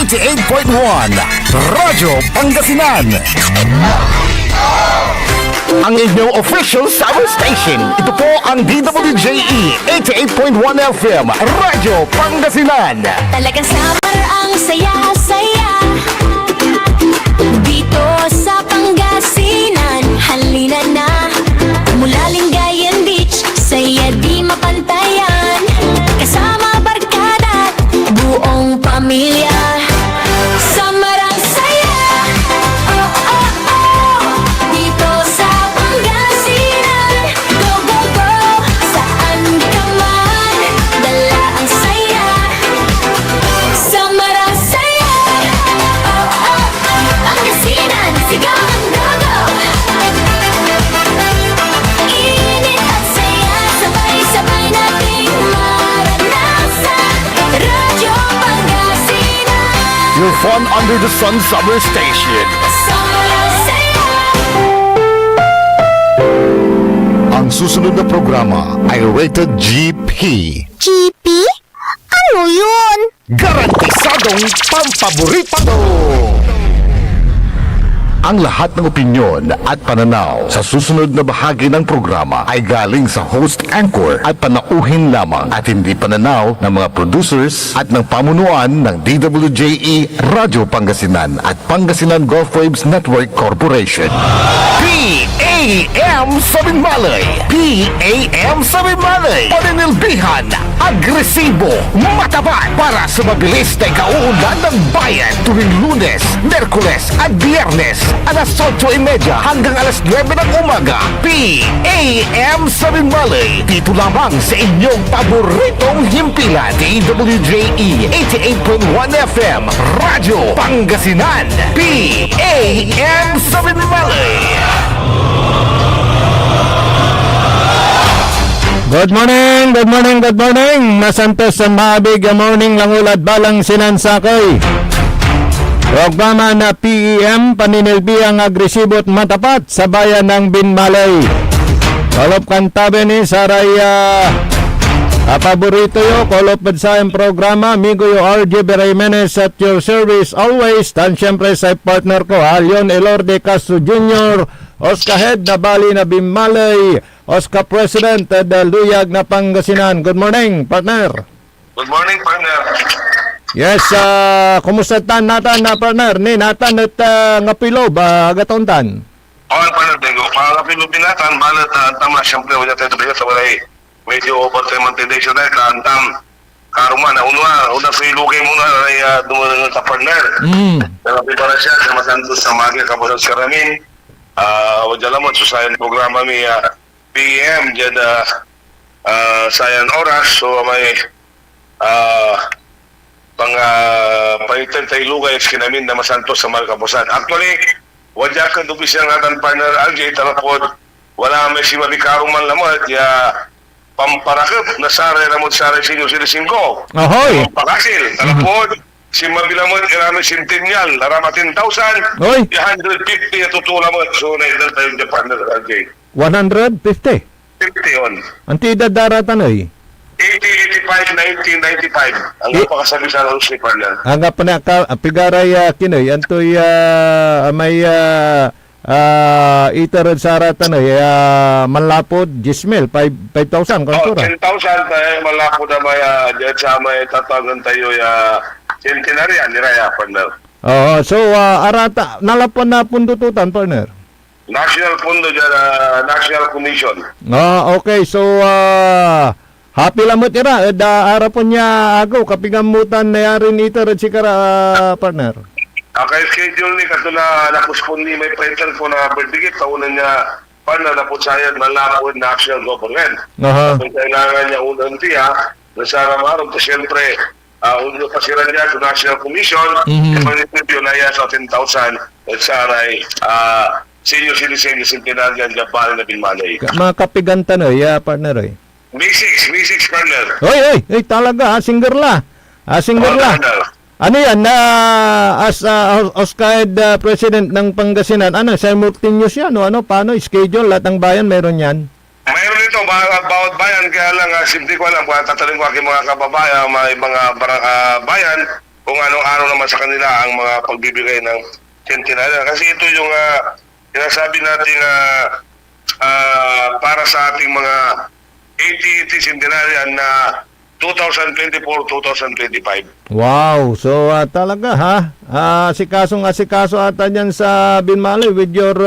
88.1 Radyo Pangasinan. Ang inyong official summer station. Ito po ang DWJE 88.1 FM Radyo Pangasinan. Talagang summer ang saya-saya dito sa Pangasinan. Halina na mula Lingayen Beach, saya di mapantayan. Kasama barkada, buong pamilya. Summer ang saya, oh oh oh, dito sa Pangasinan. Go go go, saan ka man, dala ang saya. Summer ang saya, oh oh oh, Pangasinan, sigaw ang go-go. Init at saya, sabay-sabay nating maranasan. Radyo Pangasinan, Your fun under the sun summer station. summer ang saya. Ang susunod na programa ay rated GP. GP? Ano yun? Garantisadong pampaborito! Ang lahat ng opinyon at pananaw sa susunod na bahagi ng programa ay galing sa host anchor at panauhin lamang at hindi pananaw ng mga producers at ng pamunuan ng DWJE Radyo Pangasinan at Pangasinan Gulf Waves Network Corporation. PAM Sabinmalay! PAM Sabinmalay! Paninilbihan, agresibo, matapat para sa mabilis na ikauunlad ng bayan tuwing Lunes, Merkules at Biyernes alas 8:30 hanggang alas 9 ng umaga. PAM Sabinmalay! Dito lamang sa inyong paboritong himpilan DWJE 88.1 FM Radyo Pangasinan. PAM Sabinmalay! Good morning, good morning, good morning. Nasantos sa maabig ang morning langulad balang sinansakoy. Programa na PEM paninilbi ang agresibo at matapat sa bayan ng Binmalay. Kolop kantabe ni Saraya paborito yo, kolop sa ang programa. Amigo yo RJ Beraymenes at your service always. Tan siyempre sa partner ko, Alion Elorde Castro Jr., Oscar Head na Bali na Binmalay, Oscar President Luyag na Pangasinan. Good morning, partner. Good morning, partner. Yes, kumusta tan natan na partner? Ni natan at ngapilo ba agatontan? Okay, partner, tengo. Para Pilipinatan, balat tama siyempre wala tayo sa walay medyo overtime mantenation na kantam. Karuman, una sa ilugay muna ay dumunod sa partner. Tapi para siya, sa masantos sa mga kapalos karamin. Wala mo, susayan programa mi PM, dyan sayan oras, so may pang ilugay kinamin na masantos sa mga kapusan. Actually, wala ka dubis yung ating partner RJ, talapod, wala may si Mabikaruman lamot, ya pamparakip na sare ramot sare sinyo silisinko. Ahoy! Pakasil, talapod, si Mabilamot irami sintinyal, narama 10,000, Oy! 150 at tutula mo, so naidal tayo yung partner RJ. 150. 50 yun. Anti dadaratan ay. 80, 85, 90, 95. Ang napakasabi sa Rose partner. Hanga pa na pigaray kinoy antoy may iterad saratan ay manlapod 10,000 5,000 kontura. 10,000 tayo malako na may dyan sa may tatagan tayo centenarian ni Raya partner. So arata nalapon na pundututan partner. National Pundo dyan, National Commission. Okay, so happy lamot ira arapon niya agaw kapigamutan na yarin iterad si kara partner. Kaya schedule ni katula nakuspon ni may printer ko na birthday taunan niya partner na po sayad malapod national government. Kung kailangan niya unang tiya, nasara marong to siyempre uno pasiran niya sa National Commission, kapag na yan sa 10,000 at saray senior citizen yung centenarian dyan pala na Binmalay. Mga kapigantan partner ay. V6 partner. Oy, talaga, singer la. Ano yan, as Oscar President ng Pangasinan, simultaneous yan, paano, schedule, lahat ng bayan, meron yan? Mayroon ito, bawat bayan, kaya lang, simple ko lang, tatanungin ko aking mga kababayan, mga ibang bayan, kung anong araw naman sa kanila ang mga pagbibigay ng centenarian. Kasi ito yung sinasabi natin para sa ating mga 80th centenarian na 2024-2025. Wow, so talaga ha, asikaso ata dyan sa Binmali with your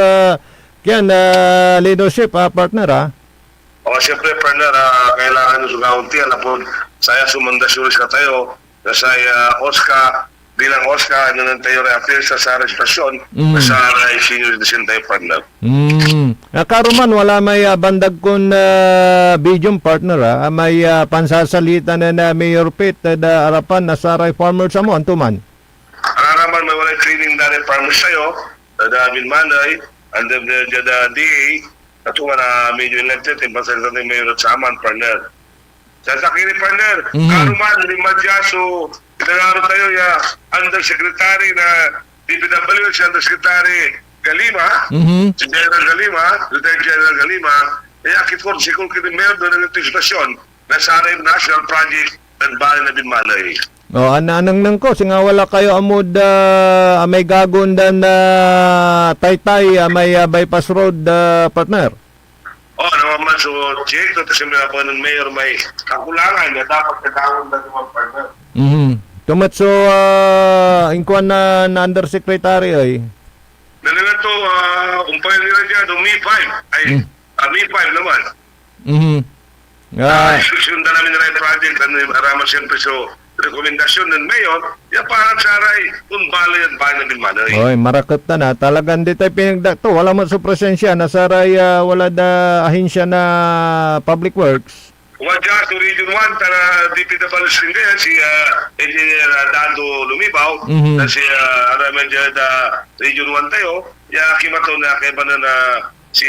leadership, partner ha. O siyempre, partner, kailangan nyo sugaunti. Alam po, saya sumandasyonis ka tayo na saya Oscar, bilang Oscar, ano nang tayo reappear sa restasyon sa senior citizen tayo, partner. Karuman, wala may bandag kun bidyong partner ha, may pansasalita na Mayor Pete da arapan na saray farmers mo, antuman. Naman may wala training dahil farmers tayo, da Binmanay, and the DA, natuwa na medyo elected, yung pasalita ni Mayor at Saman, partner. Sa sakini, partner, karuman, lima dyaso, pinagaro tayo undersecretary na DPW, si undersecretary Galima, si General Galima, Lieutenant General Galima, akit ko, si Kulkini Mayor doon ng stasyon na sana yung national project ng Bali na Binmalay. O, anang nang ko, singa wala kayo amod may gagundan na Taytay, may bypass road, partner. Naman, so, check, ito kasi mga po ng mayor may kakulangan na dapat kagawin na mga partner. Tumat so, inkuan na undersecretary ay. Nalila to, umpayan nila dyan, Mi-5. Ay, Mi-5 naman. Sundan namin nila yung project, haraman siyempre so, rekomendasyon ng mayor, para sa aray, kung balay at bahay na Binmanay. Oy, marakot na talagang di tayo pinagdakto. Wala mo sa presensya, nasaray wala da ahinsya na public works. Wadya sa Region 1, tara DPW Sringayan, si Engineer Dando Lumibaw, na si Aramedya da Region 1 tayo, kimato na kay na si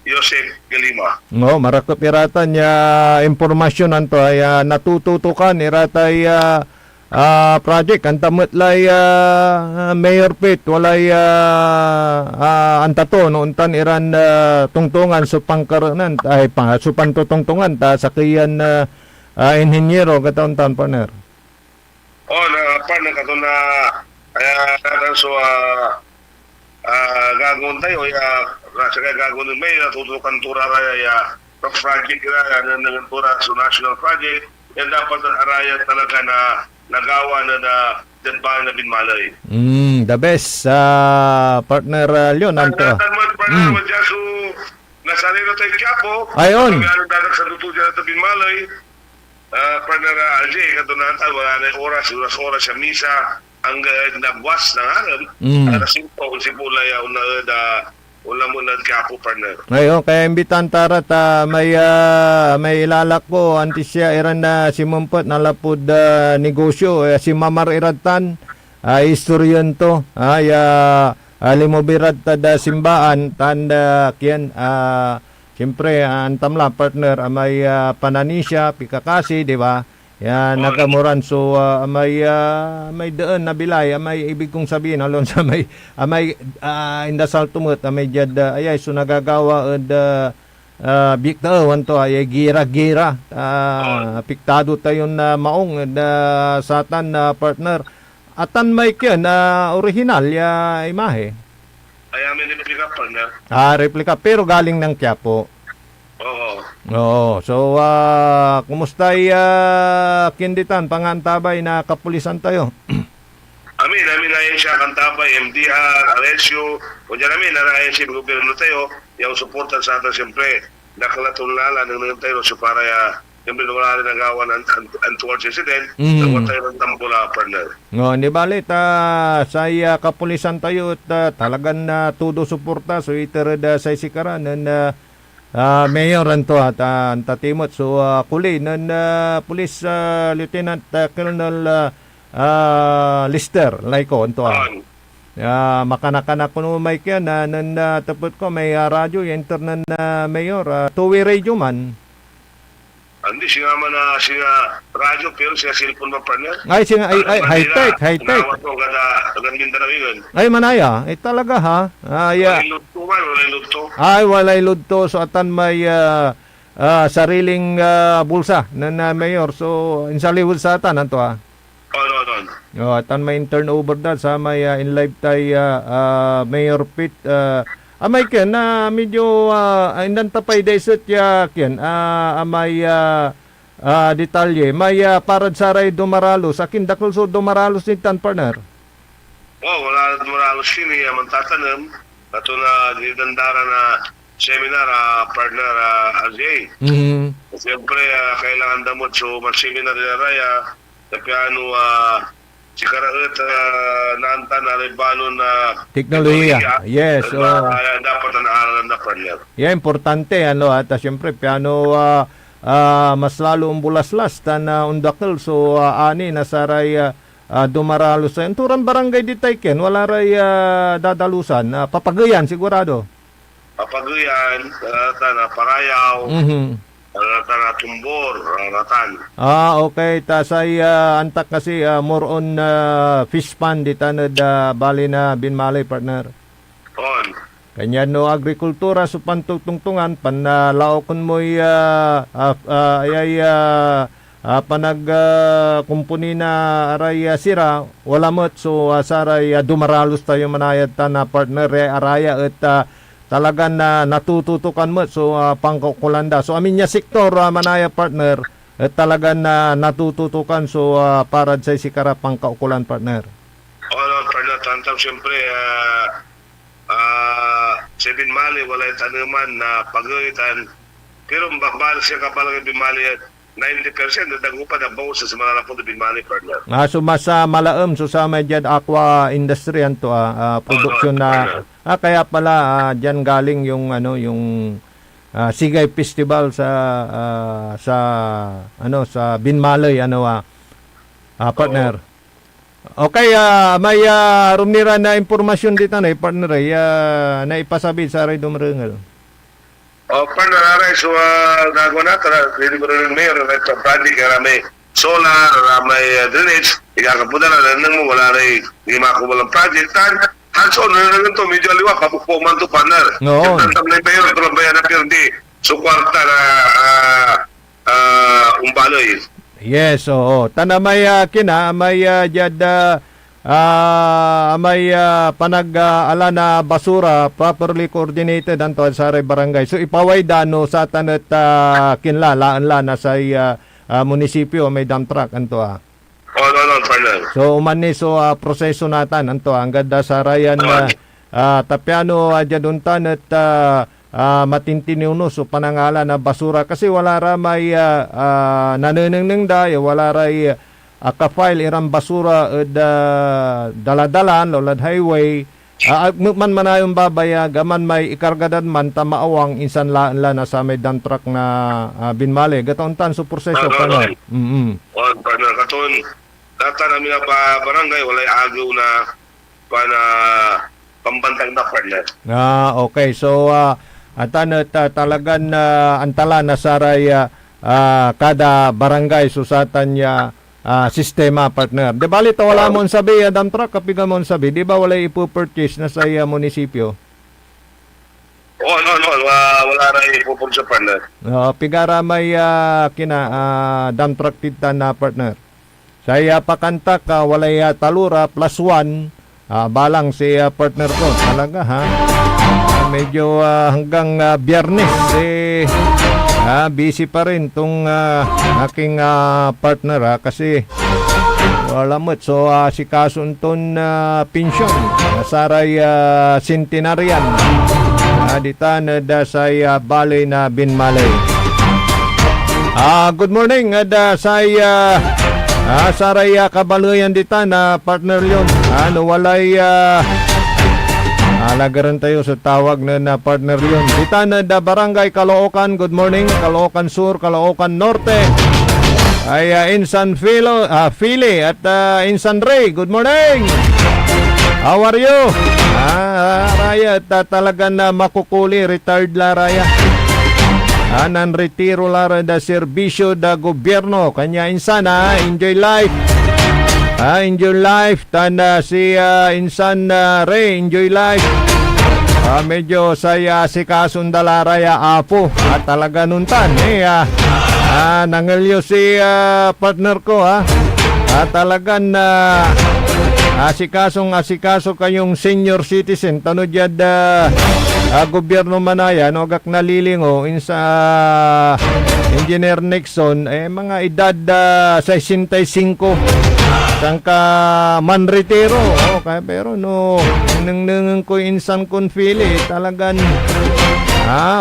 Joseph Galima. No, marakot iratan ya impormasyon anto ay natututukan iratay project antamot lay Mayor Pete walay antato noon tan iran tungtungan so pangkaronan ay so pantutungtungan ta sakiyan inhenyero kataon tan partner. Na partner kato na kaya so gagawin tayo sa gagawin ng mayor tutukan tura raya project ng tura sa national project yan dapat ang araya talaga na nagawa na Denbay na Binmalay. The best partner Leon anto. Partner so nasarino tayo Quiapo. Ayon. Dadak sa luto dyan sa Binmalay. Partner Ajay kato na wala na oras sa misa ang nabwas ng aral. Simpo si Pulay ulam mo na Quiapo, partner. Ngayon, kaya imbitan tarat may ilalak ko anti siya iran na si Mumpot na lapod negosyo si Mamar Iratan istoryon to limobirat da simbaan tanda kian siyempre antamla partner may pananisya pikakasi di ba nagamuran so may daan na bilay may ibig kong sabihin alon sa may indasal tumut may jad ayay so nagagawa bikta wanto ay gira piktado tayo na maong satan na partner atan may kyan original imahe ay amin replika, partner. Replika pero galing ng Quiapo. Oo, so kumusta kinditan pangantabay na kapulisan tayo? Amin na siya kantabay, MDR, Alessio, o dyan namin, narayan siya gobyerno tayo, yung supportan sa atin siyempre, nakalatulala ng tayo, so para siyempre wala rin nagawa ng untoward incident, nagawa tayo ng tampula, partner. No, di balit, sa kapulisan tayo, talagang tudo suporta, so iterada sa isikaran, Mayor anto at tatimot so kuli nan Police Lieutenant Colonel Lister Laiko anto makana-kana kuno may kyan nan tapot ko may radyo internet na Mayor two-way radio man. Hindi siya man siya radyo pero siya cellphone man, partner. Ay siya ay high-tech. Ay manaya, talaga ha. Walay ludto so atan may sariling bulsa na Mayor. So insaliwod sa atan anto On. Tan may turnover da sa may in live tay Mayor Pit may ken na medyo indan tapay desert ya ken may detalye may parad saray dumaralos akin dakol so dumaralos ni tan partner. Wala dumaralos sini mantatanam ato na dinandara na seminar partner Ajay. Siyempre kailangan damot so mag-seminar na raya tapi si Karaet naanta na rebalo na Teknolohiya. Yes. Dapat na aralan na partner. Yeah, importante at siyempre piano mas lalo umbulaslas tan undakol so ani nasaray dumaralos sa turang barangay di Tayken wala ray dadalusan papagayan sigurado. Papagayan na Parayaw. Tana Tumbor, Ratan. Okay. Tasay antak kasi more on fish pond di tanad bali na binmalay partner. On. Kanya no agrikultura so pantutungtungan panlaokon mo'y panag kumpuni na aray sira wala mo't so saray dumaralos tayo manayad ta na partner araya at talagang natututukan mo so pangkukulanda so amin niya sektor manaya partner at talagang natututukan so parad sa sikara pangkaukulan partner. Partner tantam siyempre sa Binmali walay tanaman na pagalitan pero bakbal siya kapalang Binmali 90% na dagupan na bawas sa mga lapon na Binmali partner. So mas malaem so sa medyan aqua industry anto produksyon na kaya pala diyan galing yung yung Sigay Festival sa Binmalay partner. Okay, may rumnira na impormasyon dito na partner na ipasabi sa Ray Dumrengal. Partner aray so nagawa natin hindi ko rin mayor at project may solar may drainage ikakapunan na lang mo wala rin hindi makakubalang project hands-on na lang ito medyo aliwa kapukpong man ito partner yung tablay mayor ito lang bayan na pirdi so kwarta na umbaloy. Yes, oo. Tana may may may panag-ala na basura properly coordinated anto sa barangay. So ipaway dano sa tanat kinla laan na sa munisipyo may dump truck anto partner. So umani so proseso natan anto hanggang sa rayan tapiano adjaduntan at matintiniuno so panangala na basura kasi wala ra may naneneng day wala ray ka-file irang basura daladalan lolad highway man manayong babaya gaman may ikargadan man tamaawang insan la na sa may dump truck na Binmali gatauntan so proseso partner. Partner katon data namin na barangay walay agaw na pana pambantang na partner. Okay so talagan antala na saray kada barangay susatan niya sistema partner. Di ba lito wala mo sabi dump truck kapiga mo sabi di ba wala ipo-purchase na sa munisipyo? Wala ra ipo-purchase partner. Pigara may dump truck tita na partner. Saya pakantak walay talura plus 1 balang si partner ko talaga medyo hanggang Biyernes busy pa rin tong aking partner kasi wala mo so si kasunton pensyon saray centenarian dita na dasay balay na Binmalay. Good morning say saray kabaluyan dita na partner yon walay alagaran tayo sa tawag na partner yun. Dita na da barangay Caloocan, good morning. Caloocan Sur, Caloocan Norte. Ay Insan Fili at Insan Ray, good morning. How are you? Raya, talaga na makukuli, retired la Raya. Nan retiro la da serbisyo da gobyerno. Kanya Insan enjoy life. Enjoy life. Tanda si Insan Ray, enjoy life. Medyo saya si kasundalaraya apo. Talaga nuntan. Nangalyo si partner ko talagan na asikaso kayong senior citizen tanod yad gobyerno manaya no gak nalilingo sa Engineer Nixon mga edad 65 sangka man retiro okay, pero no nang ko insan kon fili talagan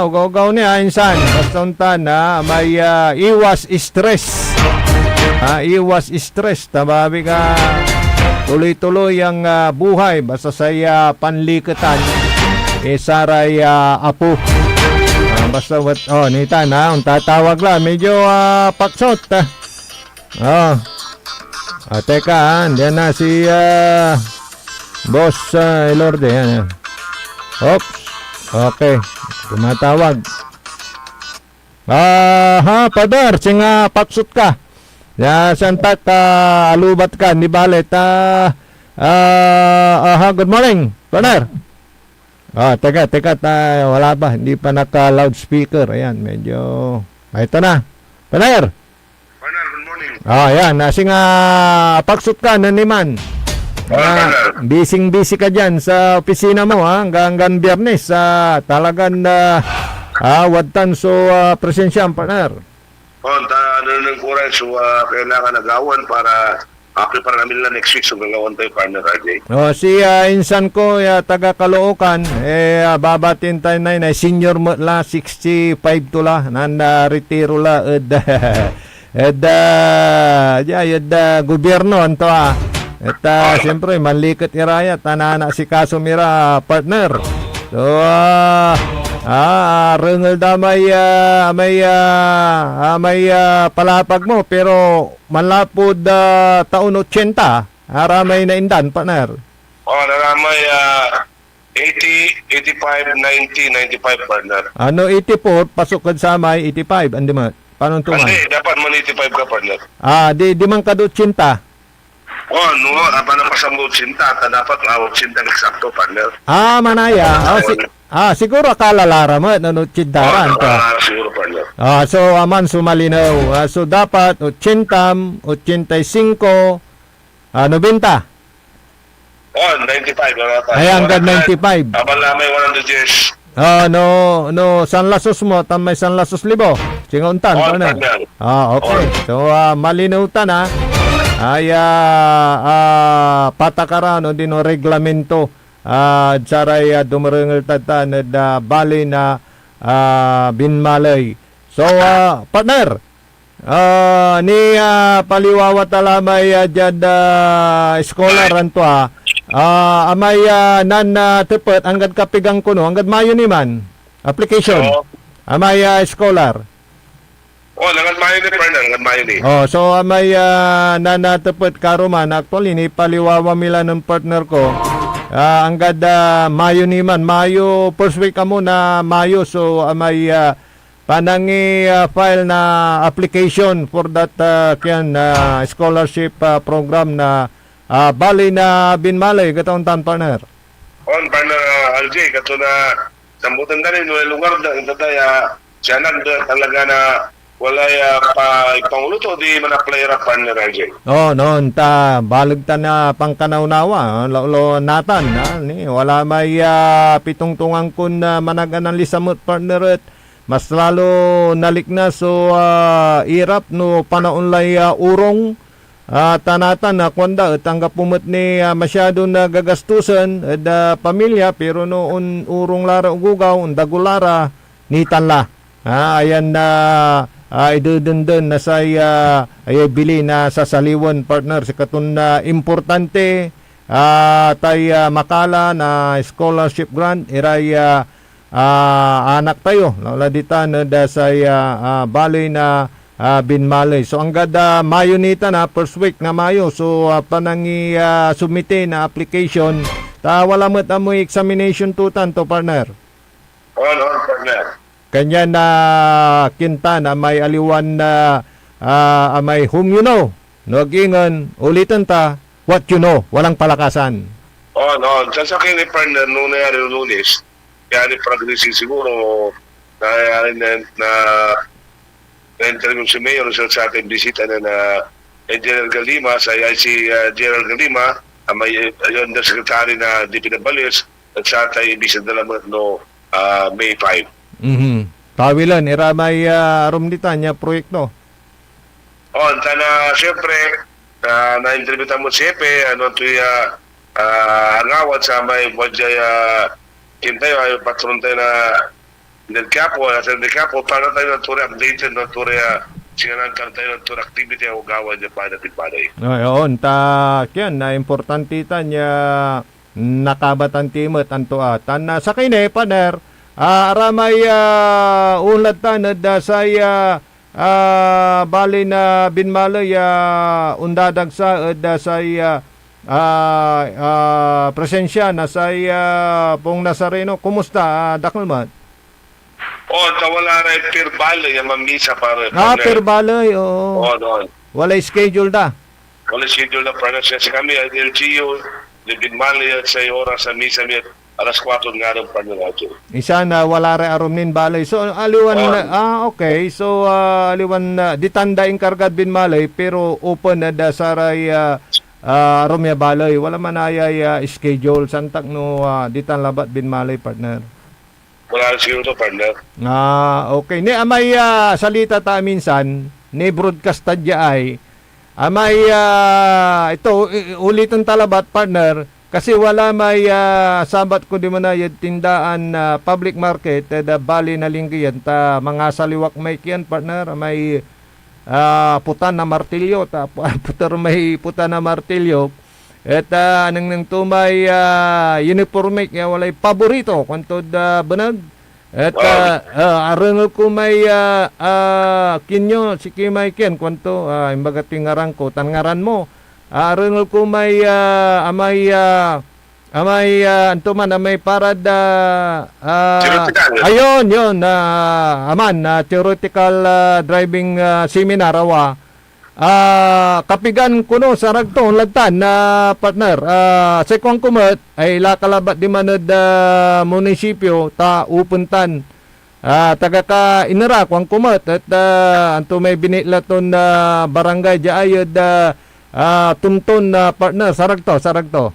ugaw niya insan basta unta na may iwas stress iwas stress tababi ka tuloy-tuloy ang buhay basta saya panlikatan saray apo basta nita na tatawag lang medyo paksot teka diyan na si boss Elorde yan oops okay tumatawag padar singa paksot ka santak alubat ka ni balet good morning partner teka wala ba hindi pa naka loudspeaker ayan medyo ito na partner Good morning. ayan singa paksot ka naniman busy ka dyan sa opisina mo hanggang Biyernes talagang wadtan so presensya partner Ng kuran so kailangan nagawan para prepare namin lang next week so gagawan tayo partner RJ. Si insan ko taga Caloocan babatin tayo na senior mo la 65 to la retiro la gobyerno anto siyempre manlikot iraya tanana si kaso mira partner so rengal da may palapag mo pero malapod taon 80 aramay na indan partner naramay 80, 85, 90, 95 partner 84 pasok kad sa may 85 andi mo paano tunga kasi dapat man 85 ka partner di man kad 80 apa na pasamot sinta dapat 80 eksakto partner manaya siguro kalalara mo nanutsindaran ka. Siguro partner. So aman sumalinaw. So dapat 80, 85, 90. 95 Ay hanggang 95. Abang lamay 100 years. No San Lasos mo tamay San Lasos libo. Singuntan na. Okay. So malinaw ta na. Ay patakaran o dino reglamento saray dumarangel tatan na bali na binmalay. So partner ni paliwawa talamay jad scholar anto amay nan tepet anggad kapigang kuno anggad mayo ni man application amay scholar langan mayo ni partner langan mayo ni so amay nanatepet karuman actually ni paliwawa mila ng partner ko anggad Mayo ni man Mayo first week kamo na Mayo so may panangi file na application for that scholarship program na bali na binmalay katong tan partner partner LJ kato na sambutan ganin no lugar da intaya siyanan talaga na wala panguluto di man apply ra partner RJ. Noon ta balag ta na pangkanawnawa lo natan ni wala may pitungtungan kun managanan lisamot partner at mas lalo nalikna so irap no panaunlay urong tanatan na kwanda at tanggap pumot ni masyado na gagastusan at pamilya pero noon urong lara ugugaw dagulara ni tanla ayan na idudundun na saya ay bili na sa saliwan partner sa katun na importante tay makala na scholarship grant iray anak tayo lala dita na da saya bali na binmalay so anggad Mayo nita na first week na Mayo so panangi submite na application wala mo't amoy examination tutan to partner partner kanya na kinta na may aliwan na may whom you know nag-ingon ulitin ta what you know walang palakasan sa akin ni partner nung nangyari Lunes kaya ni progressing siguro na interview si Mayor sa ating bisita na General Galima, sa si General Galima, may Undersecretary na DP Balis, at sa tayo ibig na lang no May 5. Tawilan, iramay rumditan niya proyekto. Na siyempre, na-interview mo si Epe, ano ito'y hangawat sa may Bodjay Kintayo, ay patron tayo na del Capo, para tayo naturi updated, naturi sinanagkan tayo naturi activity ang ugawan niya pa natin palay. Ngayon, kyan, na importante niya nakabatan timot anto atan na sa kine paner aramay ulat tanad say bali na binmaloy undadag sa say presensya na say Pong Nazareno. Kumusta Dakelman? Wala na yung perbaloy yung mamisa para. Perbaloy, oo. Doon. Walay schedule da. Wala schedule na para siya kami, LGU, binmaloy at sa oras sa misa mi alas 4 nga rin pa nila ito. Isa na wala rin arumnin balay. So, aliwan okay. So, aliwan ditanda inkargad bin malay, pero open na da saray arumya balay. Wala man ayay schedule. Santak no ditan labat bin malay, partner. Wala rin siguro ito, partner. Okay. Ni amay salita ta minsan, ni broadcast tadya ay, amay ito, ulitin talabat, partner, kasi wala may sabat ko di man na tindaan public market bali na linggiyan ta mga saliwak may kiyan, partner, may putan na martilyo may putan na martilyo at nang tumay uniforme kaya walay paborito kantod banag at aron ko may kinyo si kimay kiyan kwanto imbaga tingarang ko tangaran mo. Aron ko may antuman may parad ayun yun theoretical driving seminar awa kapigan kuno sa ragto lagtan na partner sa kuang kumet ay lakalabat di manad munisipyo ta upuntan taga ka inara kuang kumet at anto may binilaton na barangay jaayod tuntun na partner saragto. Saragto,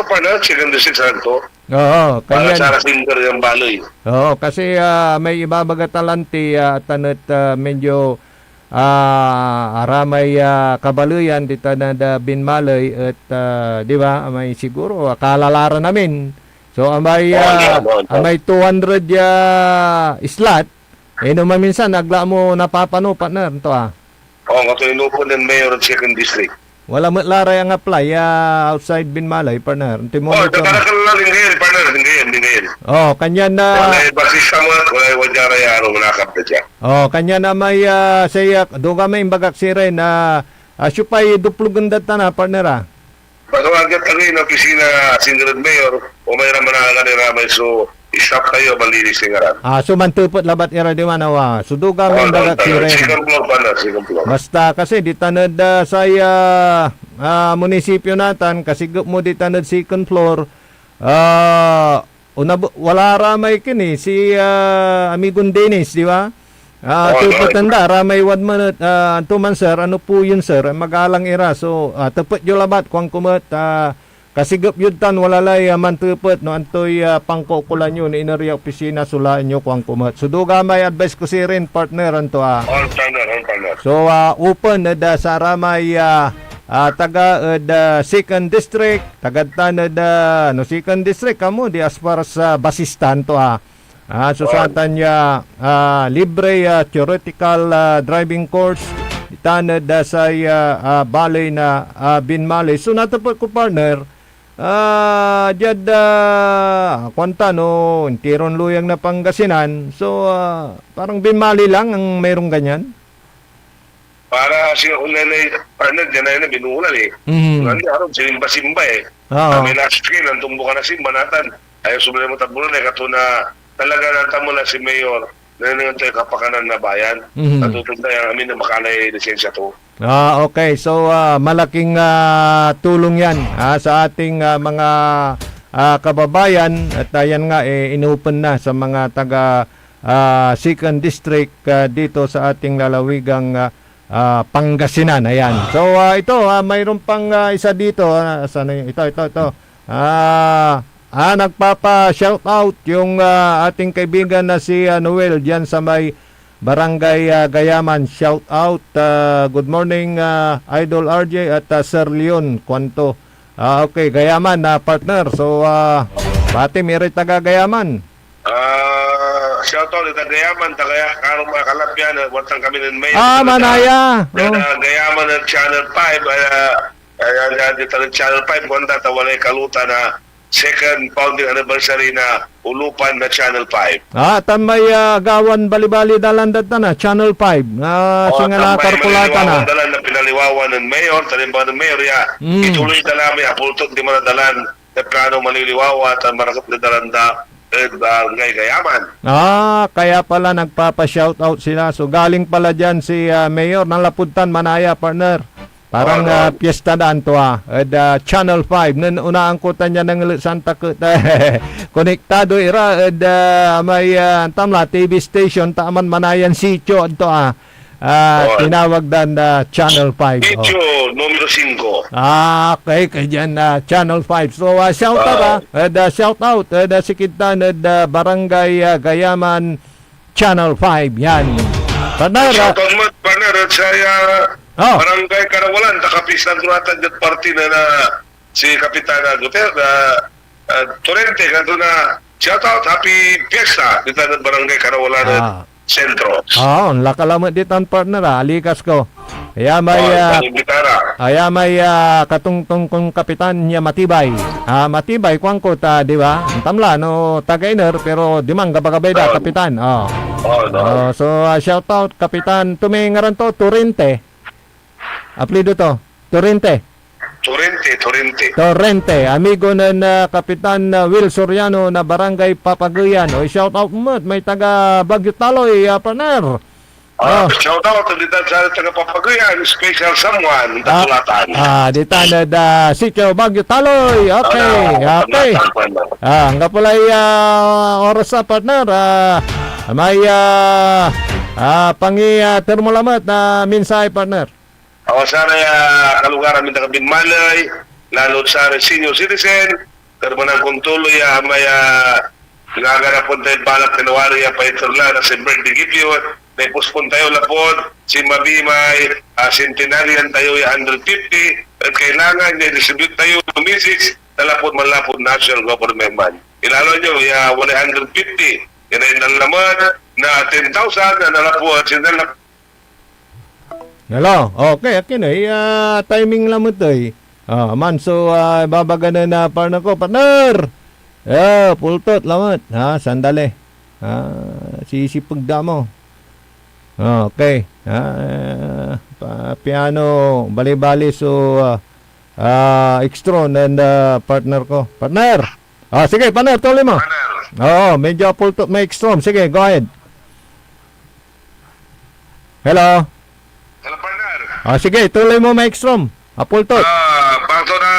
partner, second district saragto. Oo, Para kanya. sa finger yung baloy. Oo, kasi may ibabaga talanti tanat medyo aramay kabaluyan dito na da binmaloy at di ba may siguro kalalaran namin. So amay 200 slot maminsan nagla mo napapano partner to Ito inupo ng mayor ng second district. wala mo laray ang apply outside binmalay partner. Nagkakaroon din ngayon, partner, din ngayon. Kanya na Wala yung basista mo at wala yung wadyara yung manakap na dyan. kanya na may saya duga may imbagak sire na supay duplug ganda na partner Pagkawagat ka rin ng opisina sinunod mayor o may naman nakakaliramay so stop kayo malinis ng aran. sumantupot labat ira di manawa. So duga may imbagak sire. Second floor, partner, second floor. Basta kasi di tanad saya munisipyo natan kasi mo di tanad second floor wala ramay kini si Amigon Dennis di ba? Tupatanda ramay wad man tuman sir ano po yun sir magalang ira so tepet yo labat kuang kumet kasigap yun tan walalay man tupet no antoy pangkukulan yun inari opisina sulaan nyo kuang kumet so duga may advice ko si rin partner anto All partner. so open na sa ramay taga second district tagad no second district kamo di as far sa basistan to so satan niya libre theoretical driving course tanad sa balay na binmalay so natapot ko partner jad kwanta no tiron luyang na Pangasinan so parang binmali lang ang mayroong ganyan. Para siya unay partner dyan na binuulan Hindi aron simba May naskin ang tumbukan na simba natan. Ayaw sumulay mo tabunan kato na talaga natan mo na si Mayor na tayo kapakanan na bayan. Natutunda yung amin na makanay lisensya to. Okay. So malaking tulong yan sa ating mga kababayan at ayan nga inopen na sa mga taga second district dito sa ating lalawigang Pangasinan. Ayan. So, ito, mayroon pang isa dito. Saan na yun? Ito. Nagpapa-shout out yung ating kaibigan na si Noel diyan sa may Barangay Gayaman. Shout out. Good morning, Idol RJ at Sir Leon Kwanto. Okay, Gayaman na partner. So, pati mirit taga Gayaman. Shoutout ita Gayaman, tagaya karong mga kalapyan, watang kami ng mayor. Manaya. Gayaman ng Channel 5, dito ng Channel 5, kung walay kaluta na second founding anniversary na ulupan na Channel 5. Tamay gawan bali-bali dalandat na Channel 5. Singala karkulata na. Dalan na pinaliwawan ng mayor, talimba ng mayor, ituloy na namin, apultot di manadalan, na kano maliliwawa at marakap na dalanda ngay Gayaman. Kaya pala nagpapa-shoutout sila. So galing pala dyan si Mayor ng Lapuntan, Manaya, partner. Parang piyesta daan to Channel 5. Unaan ko tanya ng Santa Cruz. Konektado ira. May tamla TV station. Taman Manayan Sitio. Ito tinawag dan Channel 5. Video numero 5. Okay, kay dyan Channel 5. So, shout out shout out si Kintan Barangay Gayaman Channel 5. Yan. Partner. Shout out mo, partner, at saya Barangay Karawalan, takapistan turatan dyan party na si Kapitana Duterte, Torrente, kanto na shout out, happy fiesta, dito na Barangay Karawalan Sentro. Lakalamat dito ang partner, alikas ko. Kaya may katungtong kong kapitan niya matibay. Matibay kwang ko di ba? Tamla no taga-iner pero dimang gabagabay da kapitan. So shout out kapitan tumingaran to Torrente. Aplido to Torrente. Torrente, amigo na Kapitan Will Soriano na Barangay Papagayan. Shout out mo, may taga Bagyo Taloy, partner. Shout out dito sa taga Papagayan, special someone, tatulatan. Dito na Sitio Bagyo Taloy. Okay. Nga pala oras sa partner. May termolamat na minsay partner. Sana kalugaran ng taga Binmalay, lalo sa senior citizen, karmanang kung tuloy may nagagarapon tayo balak January pa iturla na si birthday gipyo, may puspon tayo lapod, si Mabimay, centenarian tayo 150, at kailangan i-distribute tayo ng message na lapod malapod national government man. Ilalo nyo, 150, yan ay nalaman na 10,000 na nalapod, sinalapod. Hello. Okay, akin timing lang mo to so babaganan na partner ko. Partner! Pultot, lamat. Sandali. Sisipag mo. Okay. Piano, bali-bali so Extron and partner ko. Partner! Sige, partner, tuloy mo. Medyo pultot may Extron. Sige, go ahead. Hello? Hello, partner. Sige, tuloy mo, Mike Strom. Apultot. Bangto na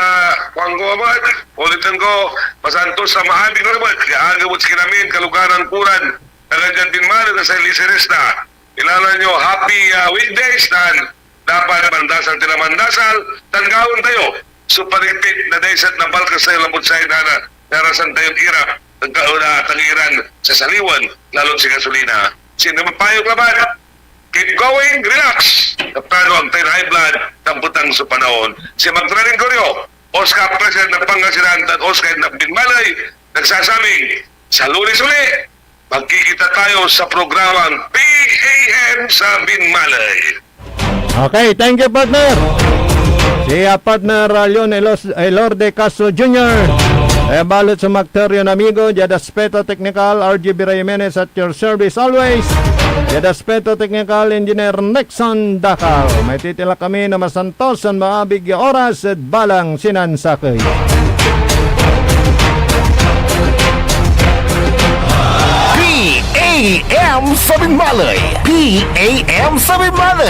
Wanggo Abad, ulitin ko, pasantos sa mahabing naman, kaagawad sa kinamin, kalugaran kuran, talagang din man na sa listeners na, ilala nyo, happy weekdays, dan dapat mandasal tinamandasal, tanggawin tayo, suparipit na daysat na balkas tayo lambot sa na narasan tayong irap, tangiran sa saliwan, lalo sa gasolina. Sino mapayog laban? Keep going, relax. Kapano ang tayo high blood, tamputang sa panahon. Si Magdalene Gorio, Oscar President ng Pangasinan at Oscar ng Binmalay, nagsasabing, sa Lunes-uli, magkikita tayo sa programang PAM sa Binmalay. Okay, thank you, partner. Si partner Leon Elorde Castro Jr. Balot sa Magterio amigo, Jada Speto Technical, RG Jimenez at your service always. Jada Speto Technical Engineer Nexon Dakal. May titila kami na masantos ang maabig oras at balang sinansakay. PAM sa Binmalay. PAM sa Binmalay.